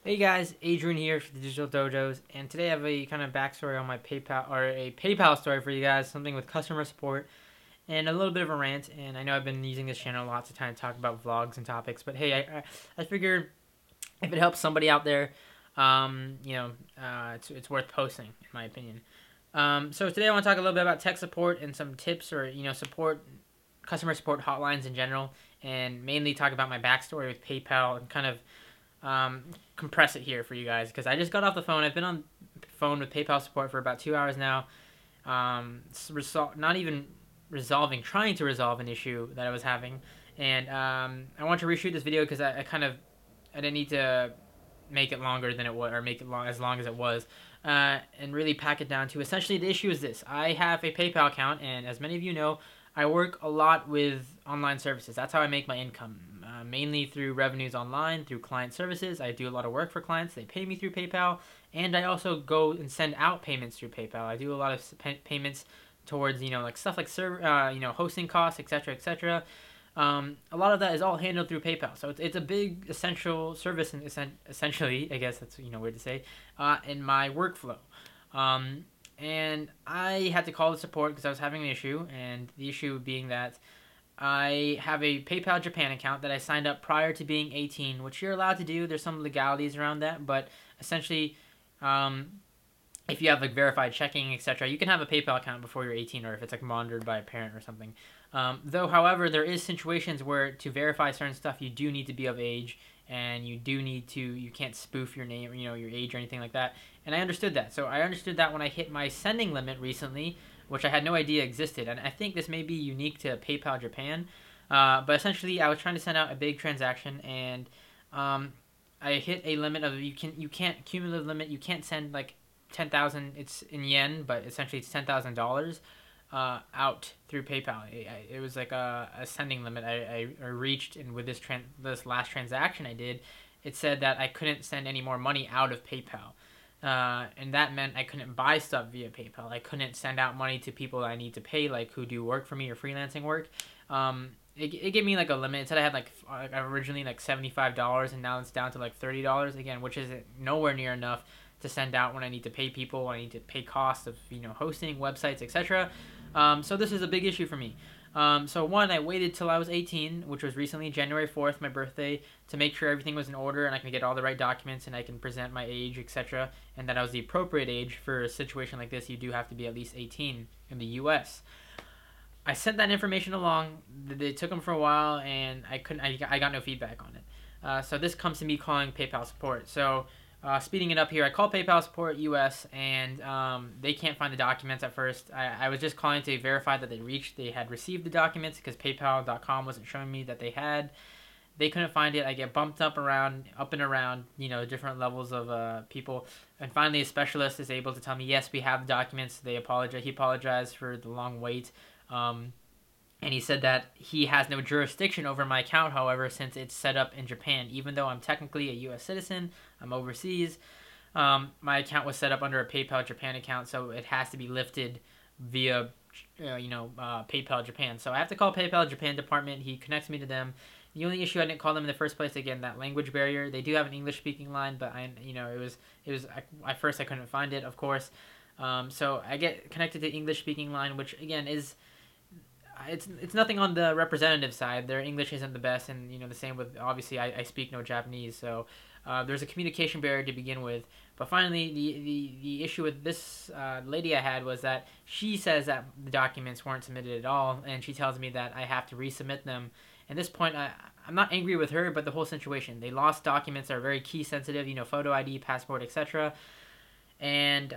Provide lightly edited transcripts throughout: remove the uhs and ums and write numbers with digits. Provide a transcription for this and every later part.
Hey guys, Adrian here for the Digital Dojos, and today I have a kind of backstory on my PayPal or a PayPal story for you guys, something with customer support and a little bit of a rant. And I know I've been using this channel a lot to kind of talk about vlogs and topics, but hey, I figured if it helps somebody out there, it's worth posting in my opinion. So today I want to talk a little bit about tech support and some tips or support customer support hotlines in general, and mainly talk about my backstory with PayPal and kind of compress it here for you guys because I just got off the phone. I've been on phone with PayPal support for about 2 hours now. Not even resolving, trying to resolve an issue that I was having, and I want to reshoot this video because I didn't need to make it longer than it was or make it as long as it was, and really pack it down to essentially the issue is this: I have a PayPal account, and as many of you know, I work a lot with online services. That's how I make my income, mainly through revenues online, through client services. I do a lot of work for clients. They pay me through PayPal, and I also go and send out payments through PayPal. I do a lot of payments towards, like stuff like server, hosting costs, etc., etc. A lot of that is all handled through PayPal, so it's a big essential service, and essentially, I guess that's weird to say, in my workflow. And I had to call the support because I was having an issue, and the issue being that I have a PayPal Japan account that I signed up prior to being 18, which you're allowed to do. There's some legalities around that, but essentially, if you have like verified checking, etc., you can have a PayPal account before you're 18, or if it's like monitored by a parent or something. Though, however, there is situations where to verify certain stuff, you do need to be of age, and you can't spoof your name, your age or anything like that. And I understood that. So I understood that when I hit my sending limit recently, which I had no idea existed. And I think this may be unique to PayPal Japan. But essentially, I was trying to send out a big transaction, and I hit a limit of you can't cumulative limit. You can't send like 10,000. It's in yen, but essentially it's $10,000 out through PayPal. It was like a sending limit I reached, and with this last transaction I did, it said that I couldn't send any more money out of PayPal. And that meant I couldn't buy stuff via PayPal. I couldn't send out money to people that I need to pay, like who do work for me or freelancing work. It gave me like a limit. It said I had like originally like $75, and now it's down to like $30 again, which is nowhere near enough to send out when I need to pay people, when I need to pay costs of hosting websites, etc. So this is a big issue for me. So one, I waited till I was 18, which was recently January 4th, my birthday, to make sure everything was in order and I can get all the right documents and I can present my age, etc. And that I was the appropriate age for a situation like this. You do have to be at least 18 in the U.S. I sent that information along. They took them for a while, and I got no feedback on it. So this comes to me calling PayPal support. So speeding it up here, I call PayPal support US, and they can't find the documents at first. I was just calling to verify that they had received the documents because PayPal.com wasn't showing me that they had. They couldn't find it. I get bumped up and around, different levels of people, and finally a specialist is able to tell me, yes, we have the documents. He apologized for the long wait. And he said that he has no jurisdiction over my account, however, since it's set up in Japan. Even though I'm technically a U.S. citizen, I'm overseas, my account was set up under a PayPal Japan account, so it has to be lifted via, PayPal Japan. So I have to call PayPal Japan department. He connects me to them. The only issue, I didn't call them in the first place, again, that language barrier. They do have an English-speaking line, but at first I couldn't find it, of course. So I get connected to English-speaking line, which again is it's nothing on the representative side. Their English isn't the best, and the same with, obviously, I speak no Japanese, so there's a communication barrier to begin with. But finally, the issue with this lady I had was that she says that the documents weren't submitted at all, and she tells me that I have to resubmit them. At this point, I'm not angry with her, but the whole situation. They lost documents that are very key sensitive, photo ID, passport, etc. And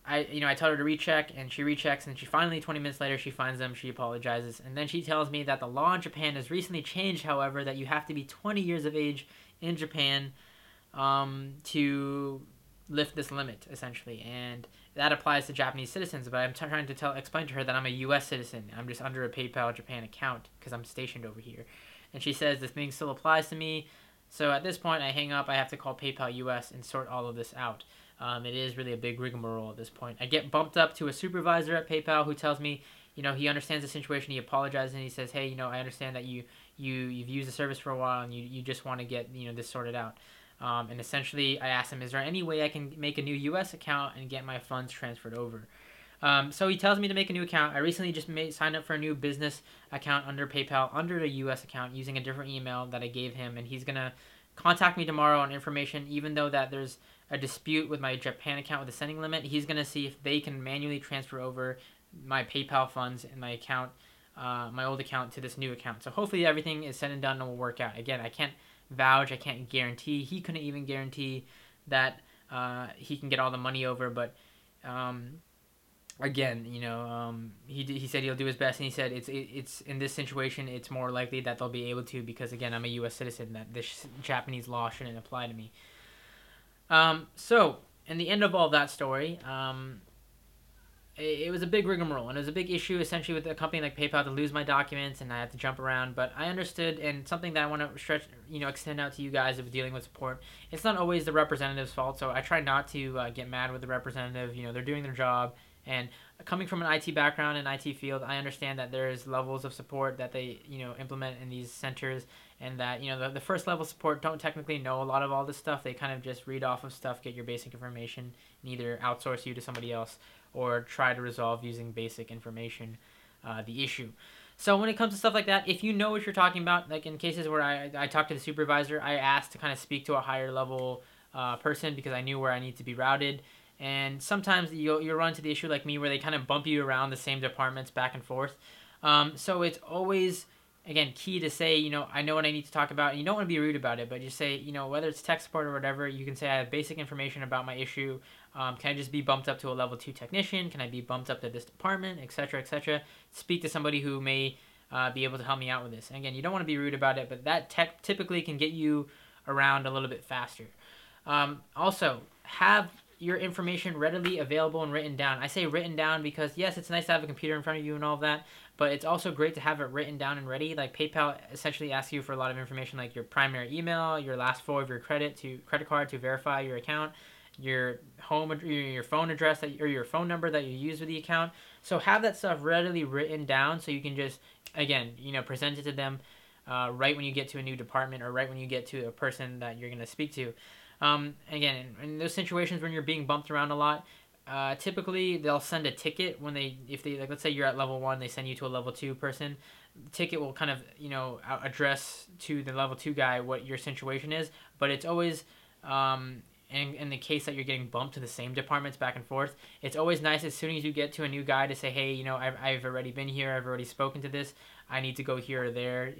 I tell her to recheck, and she rechecks, and she finally, 20 minutes later, she finds them. She apologizes, and then she tells me that the law in Japan has recently changed, however, that you have to be 20 years of age in Japan to lift this limit, essentially, and that applies to Japanese citizens. But I'm trying to explain to her that I'm a U.S. citizen. I'm just under a PayPal Japan account because I'm stationed over here, and she says this thing still applies to me. So at this point, I hang up. I have to call PayPal US and sort all of this out. It is really a big rigmarole at this point. I get bumped up to a supervisor at PayPal who tells me, he understands the situation. He apologizes, and he says, hey, I understand that you've used the service for a while, and you just want to get this sorted out. And essentially, I asked him, is there any way I can make a new U.S. account and get my funds transferred over? So he tells me to make a new account. I recently just signed up for a new business account under PayPal under the U.S. account using a different email that I gave him, and he's gonna contact me tomorrow on information. Even though that there's a dispute with my Japan account with the sending limit, he's gonna see if they can manually transfer over my PayPal funds in my account, my old account, to this new account. So hopefully everything is said and done and will work out. Again, I can't vouch, I can't guarantee. He couldn't even guarantee that he can get all the money over, but. Again, he said he'll do his best, and he said it's in this situation it's more likely that they'll be able to, because again, I'm a U.S. citizen, that this Japanese law shouldn't apply to me. So in the end of all that story, it was a big rigmarole, and it was a big issue essentially with a company like PayPal to lose my documents, and I had to jump around. But I understood, and something that I want to extend out to you guys of dealing with support. It's not always the representative's fault, so I try not to get mad with the representative. They're doing their job. And coming from an IT background and IT field, I understand that there is levels of support that they implement in these centers, and that the first level support don't technically know a lot of all this stuff. They kind of just read off of stuff, get your basic information, and either outsource you to somebody else or try to resolve using basic information the issue. So when it comes to stuff like that, if you know what you're talking about, like in cases where I talked to the supervisor, I asked to kind of speak to a higher level person because I knew where I need to be routed. And sometimes you'll run into the issue like me where they kind of bump you around the same departments back and forth. So it's always, again, key to say, I know what I need to talk about. And you don't want to be rude about it, but just say, whether it's tech support or whatever, you can say I have basic information about my issue. Can I just be bumped up to a level 2 technician? Can I be bumped up to this department, etc., etc.? Speak to somebody who may be able to help me out with this. And again, you don't want to be rude about it, but that typically can get you around a little bit faster. Also, have your information readily available and written down. I say written down because yes, it's nice to have a computer in front of you and all of that, but it's also great to have it written down and ready. Like PayPal essentially asks you for a lot of information, like your primary email, your last four of your credit card to verify your account, your your phone address or your phone number that you use with the account. So have that stuff readily written down so you can just again present it to them right when you get to a new department or right when you get to a person that you're going to speak to. Again, in those situations when you're being bumped around a lot, typically they'll send a ticket if they like, let's say you're at level 1, they send you to a level 2 person. The ticket will kind of address to the level 2 guy what your situation is, but it's always in the case that you're getting bumped to the same departments back and forth, it's always nice as soon as you get to a new guy to say, hey, I've already been here, I've already spoken to this, I need to go here or there,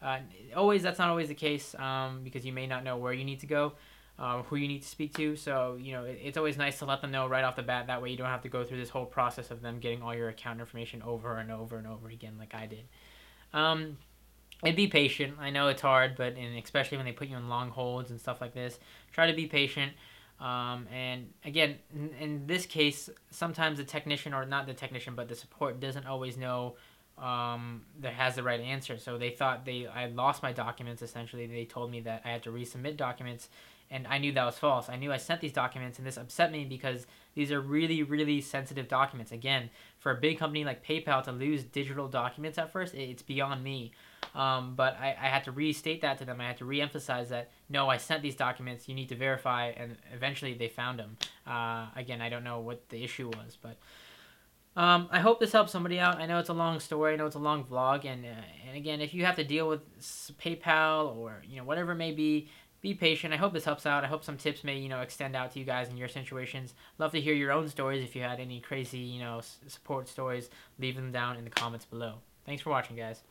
that's not always the case because you may not know where you need to go, who you need to speak to. So it's always nice to let them know right off the bat. That way you don't have to go through this whole process of them getting all your account information over and over and over again like I did. And be patient. I know it's hard, but especially when they put you on long holds and stuff like this, try to be patient. And again, in this case, sometimes the technician, or not the technician, but the support doesn't always know that has the right answer. So they thought I lost my documents. Essentially, they told me that I had to resubmit documents, and I knew that was false. I knew I sent these documents, and this upset me because these are really, really sensitive documents. Again, for a big company like PayPal to lose digital documents at first, it's beyond me. But I had to restate that to them. I had to reemphasize that, no, I sent these documents. You need to verify, and eventually they found them. Again, I don't know what the issue was, but I hope this helps somebody out. I know it's a long story. I know it's a long vlog, and again, if you have to deal with PayPal or whatever it may be patient. I hope this helps out. I hope some tips may extend out to you guys in your situations. Love to hear your own stories. If you had any crazy support stories, leave them down in the comments below. Thanks for watching, guys.